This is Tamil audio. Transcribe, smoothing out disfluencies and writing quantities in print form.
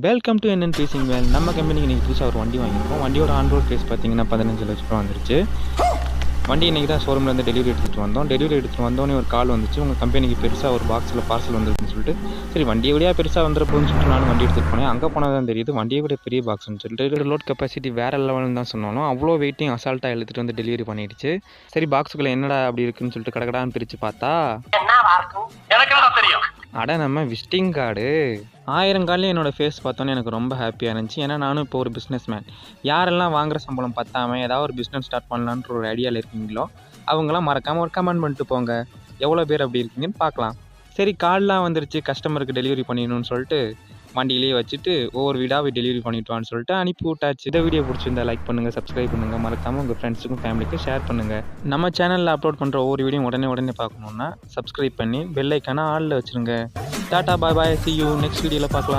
வெல்கம் டு என்னென்னு பேசிங் வேல். நம்ம கம்பெனிக்கு இன்றைக்கி புதுசாக ஒரு வண்டி வாங்கியிருக்கோம். வண்டியோட ஆன்ரோட் ப்ரைஸ் பார்த்தீங்கன்னா 15 லட்ச ரூபா வந்துருச்சு. வண்டி இன்றைக்கி தான் ஷோரூம்லேருந்து டெலிவரி எடுத்துகிட்டு வந்தோம். டெலிவரி எடுத்துகிட்டு வந்தோடனே ஒரு கால் வந்துச்சு, உங்கள் கம்பெனிக்கு பெருசாக ஒரு பாக்ஸில் பார்சல் வந்துருக்குன்னு சொல்லிட்டு. சரி வண்டியை விட பெருசாக வந்துருப்போன்னு சொல்லிட்டு நானும் வண்டி எடுத்துகிட்டு போனேன். அங்கே போனால் தான் தெரியுது வண்டியை விட பெரிய பாக்ஸ்ன்னு சொல்லிட்டு. லோட் கெப்பாசிட்டி வேறு லெவல்னு தான் சொன்னாலும் அவ்வளோ வெயிட்டையும் அசால்ட்டாக எழுத்துட்டு வந்து டெலிவரி பண்ணிடுச்சு. சரி பாக்ஸுக்குள்ளே என்னடா அப்படி இருக்குன்னு சொல்லிட்டு கடகடான்னு பிரித்து பார்த்தா அட நம்ம விசிட்டிங் கார்டு. 1000 கார்டில் என்னோடய ஃபேஸ் பார்த்தோன்னே எனக்கு ரொம்ப ஹாப்பியாக இருந்துச்சு. ஏன்னா நானும் இப்போ ஒரு பிஸ்னஸ் மேன். யாரெல்லாம் வாங்குகிற சம்பளம் பத்தாமல் ஏதாவது ஒரு பிஸ்னஸ் ஸ்டார்ட் பண்ணலான்ற ஒரு ஐடியாவில் இருக்கீங்களோ அவங்களாம் மறக்காமல் ஒரு கமெண்ட் பண்ணிட்டு போங்க. எவ்வளோ பேர் அப்படி இருக்கீங்கன்னு பார்க்கலாம். சரி கார்டெலாம் வந்துருச்சு, கஸ்டமருக்கு டெலிவரி பண்ணிடணும்னு சொல்லிட்டு வண்டியிலேயே வச்சுட்டு ஒவ்வொரு வீடாக டெலிவரி பண்ணிவிட்டோன்னு சொல்லிட்டு அனுப்பி விட்டாச்சு. இந்த வீடியோ பிடிச்சிருந்தா லைக் பண்ணுங்கள், சப்ஸ்கிரைப் பண்ணுங்கள், மறக்காமல் உங்கள் ஃப்ரெண்ட்ஸுக்கும் ஃபேமிலிக்கும் ஷேர் பண்ணுங்கள். நம்ம சேனலில் அப்லோட் பண்ணுற ஒவ்வொரு வீடியோ உடனே பார்க்கணுன்னா சப்ஸ்கிரைப் பண்ணி பெல் ஐக்கானை ஆலில் வச்சுருங்க. Tata bye bye, see you next வீடியோவில் பார்க்கலாம்.